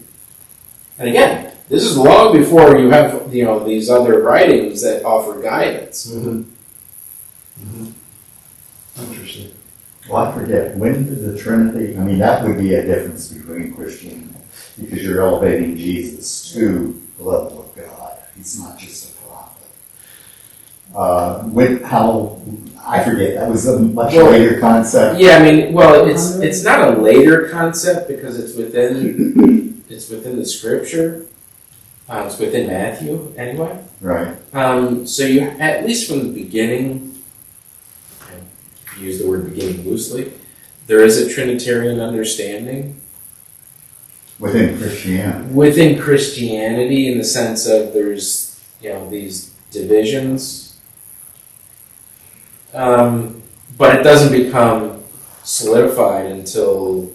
[SPEAKER 6] And again, this is long before you have, you know, these other writings that offer guidance.
[SPEAKER 2] Mhm. Mhm. Interesting.
[SPEAKER 4] Well, I forget, when did the Trinity, I mean, that would be a difference between Christianity, because you're elevating Jesus to the level of God. He's not just a prophet. I forget, that was a much later concept.
[SPEAKER 6] Yeah, I mean, well, it's not a later concept because it's within the scripture. It's within Matthew anyway.
[SPEAKER 4] Right.
[SPEAKER 6] So you, at least from the beginning, and use the word beginning loosely, there is a Trinitarian understanding
[SPEAKER 4] Within Christianity.
[SPEAKER 6] within Christianity, in the sense of there's, you know, these divisions. But it doesn't become solidified until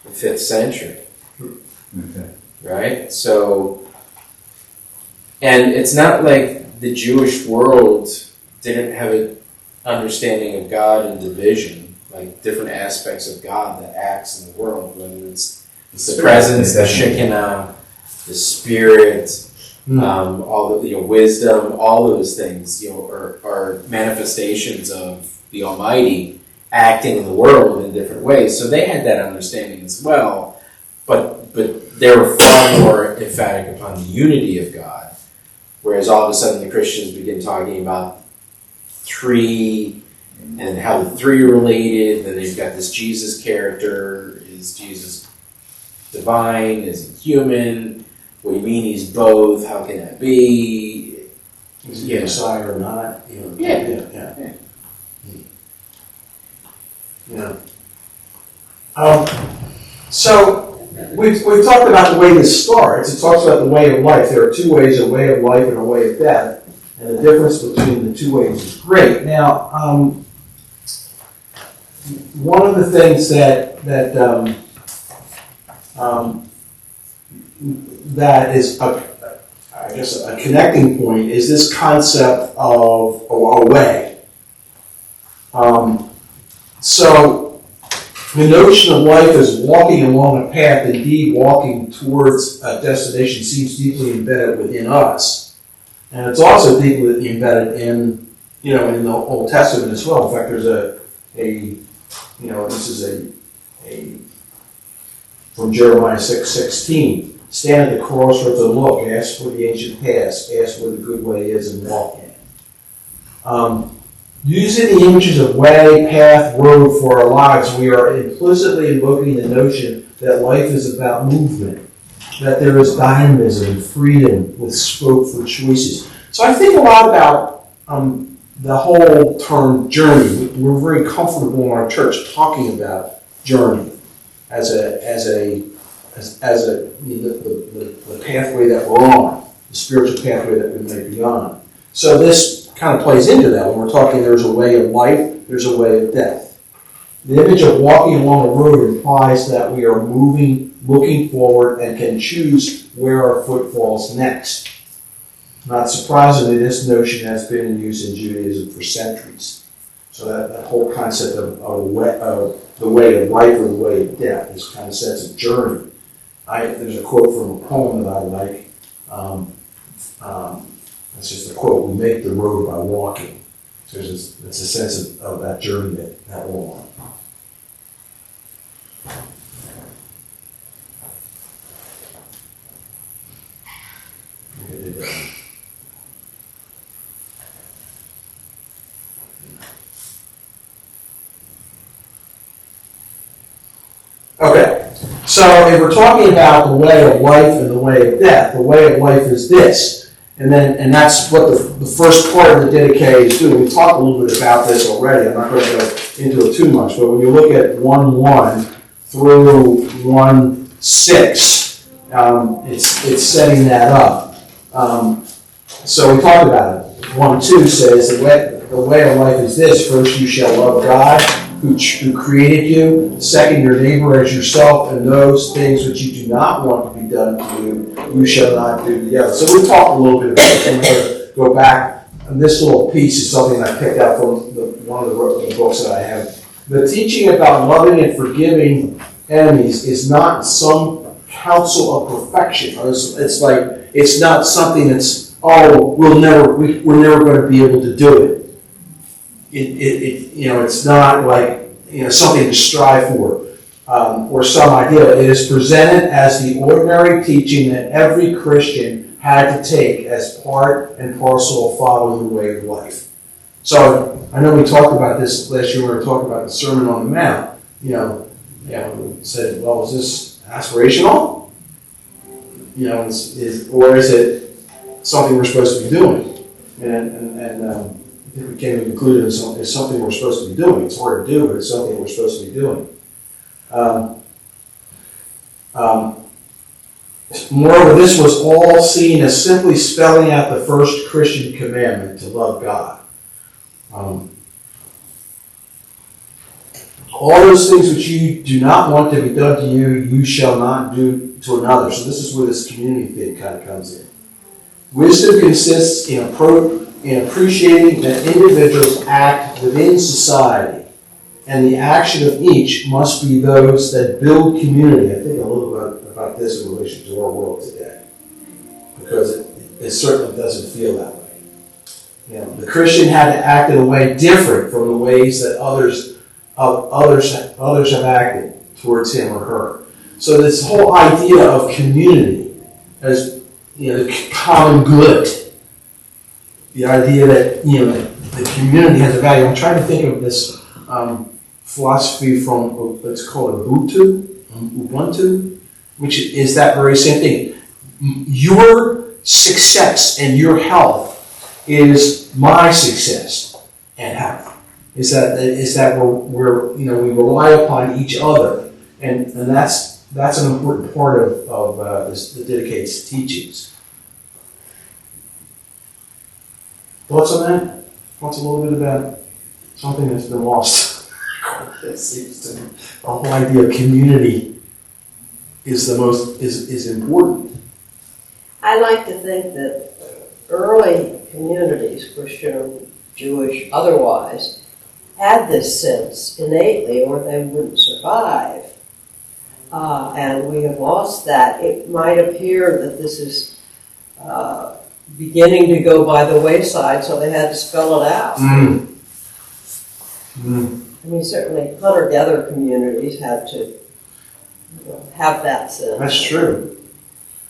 [SPEAKER 6] the 5th century,
[SPEAKER 4] Okay.
[SPEAKER 6] right? So, and it's not like the Jewish world didn't have an understanding of God and division, like different aspects of God that acts in the world, whether it's the presence, the Shekinah, the Spirit, all the, you know, wisdom, all those things, you know, are manifestations of the Almighty acting in the world in different ways. So they had that understanding as well, but they were far more emphatic upon the unity of God. Whereas all of a sudden the Christians begin talking about three and how the three are related. Then they've got this Jesus character. Is Jesus divine? Is he human? What do you mean he's both? How can that be?
[SPEAKER 2] Is he a Messiah or not? You know,
[SPEAKER 6] Yeah.
[SPEAKER 2] So we've talked about the way this starts. It talks about the way of life. There are two ways: a way of life and a way of death. And the difference between the two ways is great. Now, one of the things that is a connecting point is this concept of a way. So the notion of life as walking along a path, indeed walking towards a destination, seems deeply embedded within us. And it's also deeply embedded in the Old Testament as well. In fact, there's this is from Jeremiah 6:16. Stand at the crossroads and look, ask for the ancient past, ask where the good way is and walk in it. Using the images of way, path, road for our lives, we are implicitly invoking the notion that life is about movement, that there is dynamism and freedom with scope for choices. So I think a lot about the whole term journey. We're very comfortable in our church talking about journey as the pathway that we're on, the spiritual pathway that we may be on. So this kind of plays into that. When we're talking there's a way of life, there's a way of death. The image of walking along a road implies that we are moving, looking forward, and can choose where our foot falls next. Not surprisingly, this notion has been in use in Judaism for centuries. So that whole concept of the way of life or the way of death, this kind of sense of journey. There's a quote from a poem that I like. It's just a quote: "We make the road by walking." So it's a sense of that journey that we're on. Okay, so if we're talking about the way of life and the way of death, the way of life is this, and that's what the first part of the Didache is doing. We talked a little bit about this already. I'm not going to go into it too much, but when you look at 1:1 through 1:6, it's setting that up. So we talked about it. 1:2 says the way of life is this: first, you shall love God, who created you. Second, your neighbor as yourself, and those things which you do not want to be done to you, you shall not do together. So we talked a little bit about it. I'm going to go back. And this little piece is something I picked out from one of the books that I have. The teaching about loving and forgiving enemies is not some counsel of perfection. It's like, it's not something that's, we're never going to be able to do it. It's not like, something to strive for, or some ideal. It is presented as the ordinary teaching that every Christian had to take as part and parcel of following the way of life. So, I know we talked about this last year when we were talking about the Sermon on the Mount. We said, well, is this aspirational? Or is it something we're supposed to be doing? And I think we came to conclude it's something we're supposed to be doing. It's hard to do, but it's something we're supposed to be doing. Moreover, this was all seen as simply spelling out the first Christian commandment to love God. All those things which you do not want to be done to you, you shall not do to another. So this is where this community thing kind of comes in. Wisdom consists in appreciating that individuals act within society, and the action of each must be those that build community. I think a little bit about this in relation to our world today, because it certainly doesn't feel that way. The Christian had to act in a way different from the ways that others have acted towards him or her. So this whole idea of community as the common good, the idea that the community has a value. I'm trying to think of this philosophy from it's called Ubuntu, which is that very same thing. Your success and your health is my success and health. Is that we're we rely upon each other, and that's an important part of the Didache's teachings. Thoughts on that? Thoughts a little bit about something that's been lost? It seems to me the whole idea of community is important.
[SPEAKER 3] I like to think that early communities, Christian, Jewish, otherwise, had this sense innately, or they wouldn't survive. And we have lost that. It might appear that this is beginning to go by the wayside, so they had to spell it out. I mean, certainly hunter-gatherer communities had to have that sense.
[SPEAKER 2] That's true.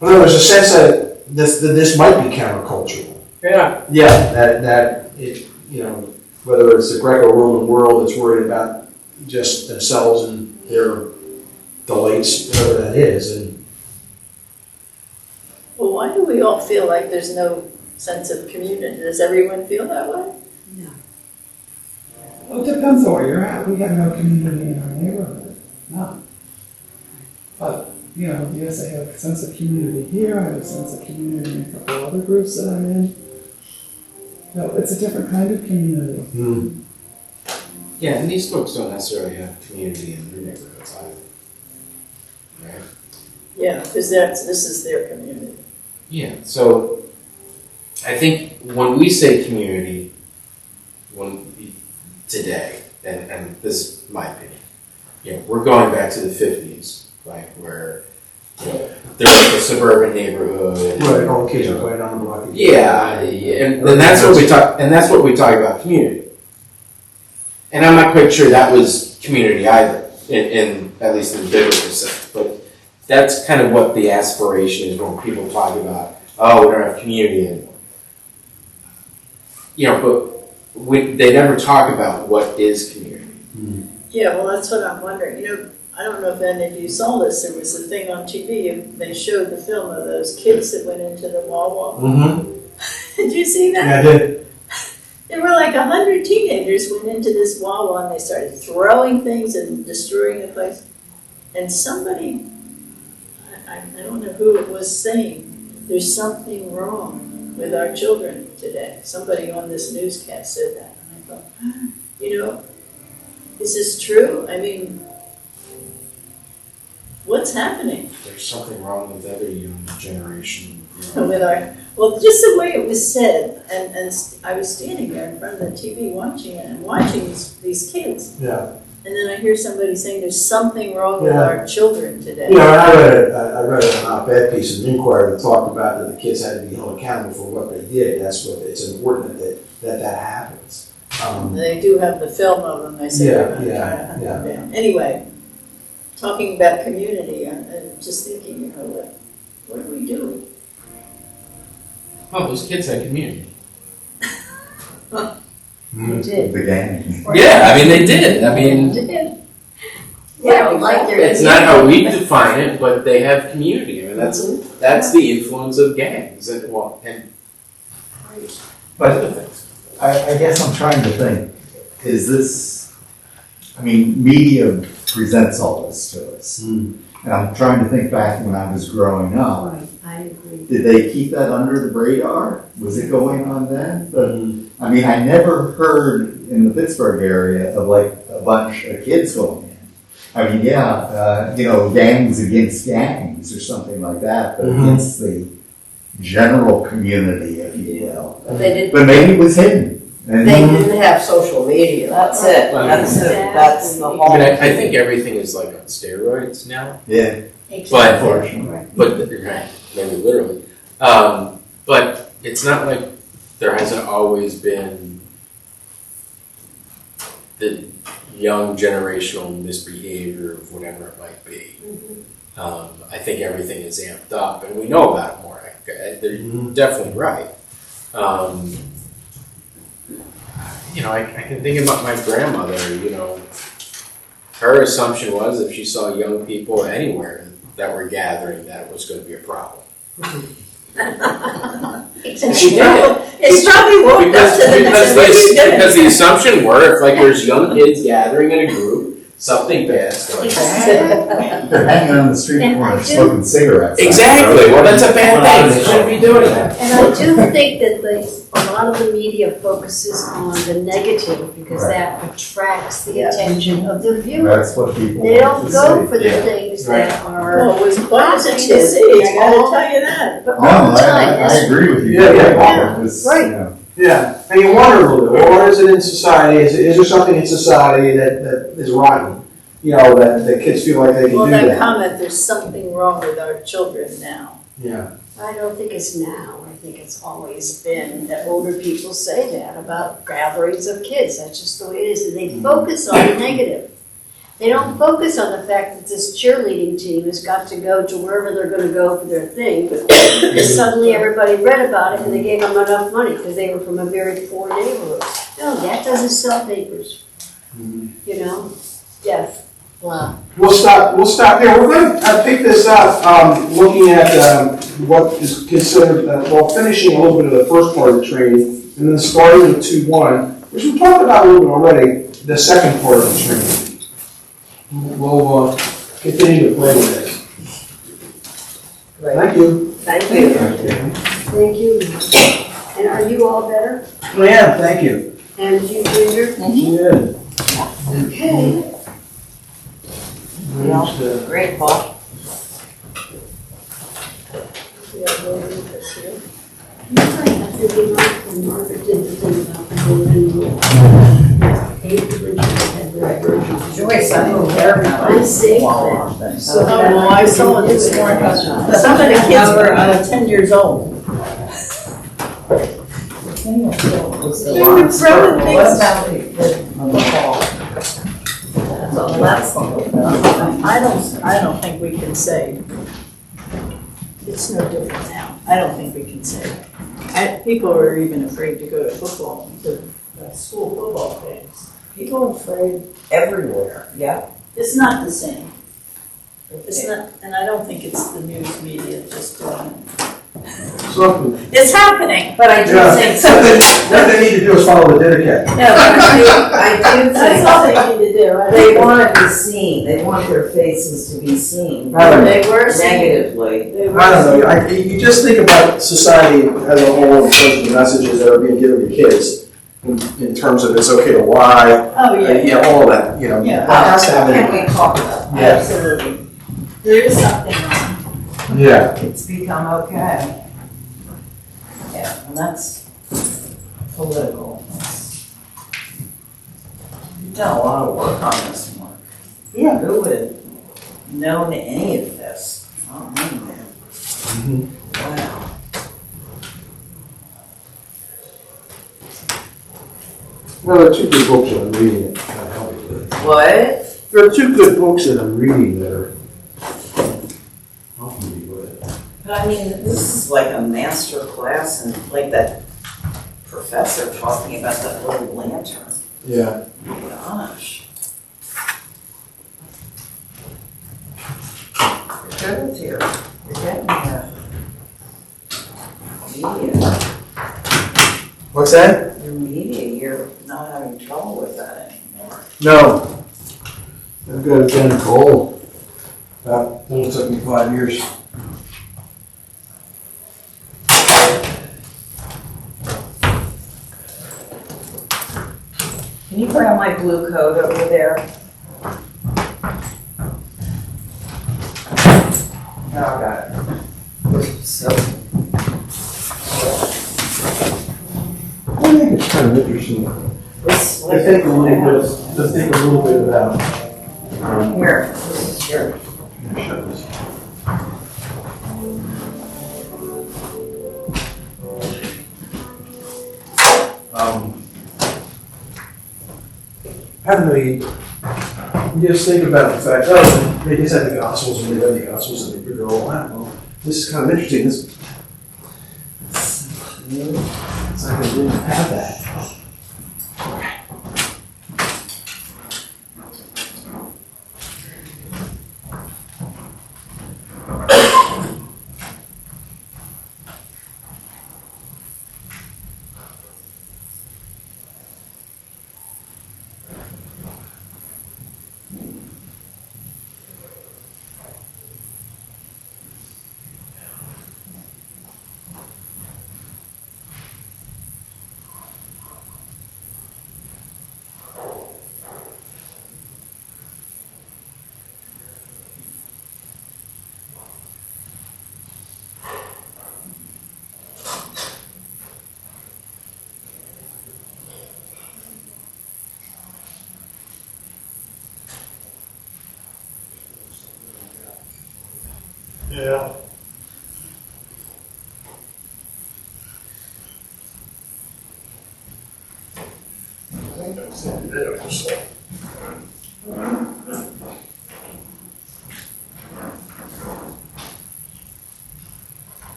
[SPEAKER 2] Well, there's a sense that this might be countercultural.
[SPEAKER 3] Yeah.
[SPEAKER 2] Yeah, that it, whether it's the Greco-Roman world that's worried about just themselves and their delights, whatever that is.
[SPEAKER 10] Well, why do we all feel like there's no sense of community? Does everyone feel that way?
[SPEAKER 3] No.
[SPEAKER 9] Well, it depends on where you're at. We have no community in our neighborhood. No. But, yes, I have a sense of community here. I have a sense of community in a couple other groups that I'm in. No, it's a different kind of community.
[SPEAKER 6] Yeah, and these folks don't necessarily have community in their neighborhoods either. Right?
[SPEAKER 10] Yeah, because this is their community.
[SPEAKER 6] Yeah, so I think when we say community, today, and this is my opinion, we're going back to the 50s, right, where there's like a suburban neighborhood.
[SPEAKER 2] Right, all the kids are right on the block.
[SPEAKER 6] Yeah, and that's what we talk. And that's what we talk about community. And I'm not quite sure that was community either, in at least in the biblical sense. But that's kind of what the aspiration is when people talk about, oh, we don't have community anymore. But they never talk about what is community.
[SPEAKER 10] Yeah, well, that's what I'm wondering. I don't know if any of you saw this. There was a thing on TV. They showed the film of those kids that went into the Wawa.
[SPEAKER 2] Mm-hmm.
[SPEAKER 10] Did you see that?
[SPEAKER 2] Yeah, I did.
[SPEAKER 10] There were like 100 teenagers went into this Wawa and they started throwing things and destroying the place. And somebody, I don't know who it was, saying, there's something wrong with our children today. Somebody on this newscast said that. And I thought, is this true? I mean, what's happening
[SPEAKER 6] There's something wrong with every young generation.
[SPEAKER 10] with our, well, just the way it was said, and I was standing there in front of the TV watching it and watching these kids.
[SPEAKER 2] Yeah.
[SPEAKER 10] And then I hear somebody saying there's something wrong with our children today.
[SPEAKER 2] And I read an op-ed piece in the Inquirer that talked about that the kids had to be held accountable for what they did. That's what it's important that happens.
[SPEAKER 10] They do have the film of them. They say they're going to try to hunt them down. Anyway, talking about community, I'm just thinking, what are we doing?
[SPEAKER 6] Oh, those kids had community.
[SPEAKER 1] They did.
[SPEAKER 4] The gang.
[SPEAKER 6] Yeah, I mean, they did. I mean,
[SPEAKER 1] Yeah, like their
[SPEAKER 6] it's not how we define it, but they have community. I mean, that's the influence of gangs and other things.
[SPEAKER 4] I guess I'm trying to think, is this, media presents all this to us. And I'm trying to think back when I was growing up.
[SPEAKER 1] Right, I agree.
[SPEAKER 4] Did they keep that under the radar? Was it going on then? But, I never heard in the Pittsburgh area of like a bunch of kids going in. Gangs against gangs or something like that, but against the general community, if you will. But maybe it was hidden.
[SPEAKER 5] They didn't have social media, that's it. That's the whole.
[SPEAKER 6] I think everything is like on steroids now.
[SPEAKER 4] Yeah.
[SPEAKER 1] Exactly.
[SPEAKER 6] But maybe literally. But it's not like there hasn't always been the young generational misbehavior of whatever it might be. I think everything is amped up, and we know about it more. They're definitely right. I can think about my grandmother. Her assumption was if she saw young people anywhere that were gathering, that it was going to be a problem. She did.
[SPEAKER 10] It's probably walked up to the
[SPEAKER 6] because the assumption were if there's young kids gathering in a group, something bad's going to happen.
[SPEAKER 4] They're hanging on the street corner smoking cigarettes.
[SPEAKER 6] Exactly. Well, that's a bad thing. They shouldn't be doing that.
[SPEAKER 1] And I do think that a lot of the media focuses on the negative because that attracts the attention of the viewer.
[SPEAKER 4] That's what people
[SPEAKER 1] They don't
[SPEAKER 4] want to
[SPEAKER 1] go
[SPEAKER 4] see.
[SPEAKER 1] for the things that are.
[SPEAKER 10] Well, it was pleasant to see, I gotta tell you that.
[SPEAKER 1] But
[SPEAKER 4] No,
[SPEAKER 1] all the time,
[SPEAKER 4] I agree with you.
[SPEAKER 2] Yeah.
[SPEAKER 4] It was,
[SPEAKER 1] Right.
[SPEAKER 2] Yeah, and you wonder a little bit, what is it in society? Is there something in society that is rotten? That kids feel like they can
[SPEAKER 10] Well,
[SPEAKER 2] do
[SPEAKER 10] that
[SPEAKER 2] that.
[SPEAKER 10] comment, there's something wrong with our children now.
[SPEAKER 2] Yeah.
[SPEAKER 1] I don't think it's now. I think it's always been that older people say that about gatherings of kids. That's just the way it is. And they focus on the negative. They don't focus on the fact that this cheerleading team has got to go to wherever they're going to go for their thing. Because suddenly everybody read about it and they gave them enough money because they were from a very poor neighborhood. No, that doesn't sell papers. Death. Blah.
[SPEAKER 2] We'll stop here. We're going to pick this up looking at what is considered, finishing a little bit of the first part of the training, and then starting with 2.1, which we talked about a little bit already, the second part of the training. We'll continue to play with this. Thank you.
[SPEAKER 5] Thank you.
[SPEAKER 1] Thank you. And are you all better?
[SPEAKER 2] Yeah, thank you.
[SPEAKER 1] And you, Ginger?
[SPEAKER 2] Good.
[SPEAKER 1] Okay.
[SPEAKER 5] Grateful.
[SPEAKER 1] might have to be like when Margaret did the thing about the golden rule. Eight religions had their versions.
[SPEAKER 5] Joyce, I don't care about
[SPEAKER 1] I saved that.
[SPEAKER 10] So, well, I saw it this morning. Some of the kids were 10 years old. They were throwing things. I don't think we can say. It's no different now. I don't think we can say. People are even afraid to go to football, to school football games.
[SPEAKER 5] People are afraid everywhere, yeah.
[SPEAKER 10] It's not the same. It's not, and I don't think it's the news media just doing it.
[SPEAKER 2] Something.
[SPEAKER 10] It's happening.
[SPEAKER 5] But I do
[SPEAKER 2] Yeah.
[SPEAKER 5] think
[SPEAKER 2] What they need to do is follow the Didache.
[SPEAKER 5] No, but I do
[SPEAKER 10] That's all they need to do. I
[SPEAKER 5] they
[SPEAKER 10] think
[SPEAKER 5] want to be seen. They want their faces to be seen
[SPEAKER 2] I don't know.
[SPEAKER 10] They were saying.
[SPEAKER 5] negatively.
[SPEAKER 10] They were
[SPEAKER 2] I don't
[SPEAKER 10] saying-
[SPEAKER 2] know, you just think about society as a whole in terms of the messages that are being given to kids, in terms of it's okay to lie,
[SPEAKER 10] Oh, yeah.
[SPEAKER 2] all of that, you know.
[SPEAKER 10] Yeah.
[SPEAKER 2] That has to have
[SPEAKER 5] Can
[SPEAKER 2] an,
[SPEAKER 5] we talk about that?
[SPEAKER 10] Absolutely. There is something wrong.
[SPEAKER 2] yeah.
[SPEAKER 5] It's become okay. Yeah, and that's political. You've done a lot of work on this, Mark.
[SPEAKER 2] Yeah.
[SPEAKER 5] Who would have known any of this? Not me, man. Wow.
[SPEAKER 2] Well, there are two good books that I'm reading that kind of help me with it.
[SPEAKER 5] What?
[SPEAKER 2] There are two good books that I'm reading that are helping me with it.
[SPEAKER 5] But I mean, this is like a master class and like that professor talking about that little lantern.
[SPEAKER 2] Yeah.
[SPEAKER 5] Gosh. You're good here. You're getting there. Media.
[SPEAKER 2] What's that?
[SPEAKER 5] Your media, you're not having trouble with that anymore.
[SPEAKER 2] No. I've got a kind of goal. That only took me 5 years.
[SPEAKER 5] Can you grab my blue coat over there? Oh, I got it. So,
[SPEAKER 2] I think it's kind of interesting
[SPEAKER 5] this,
[SPEAKER 2] to think a little bit about.
[SPEAKER 5] here, this is your,
[SPEAKER 2] Show this. I don't know, you just think about the fact, oh, they just had the Gospels and they read the Gospels and they figure, oh, wow, well, this is kind of interesting. It's like they didn't have that. Yeah. I think that's it.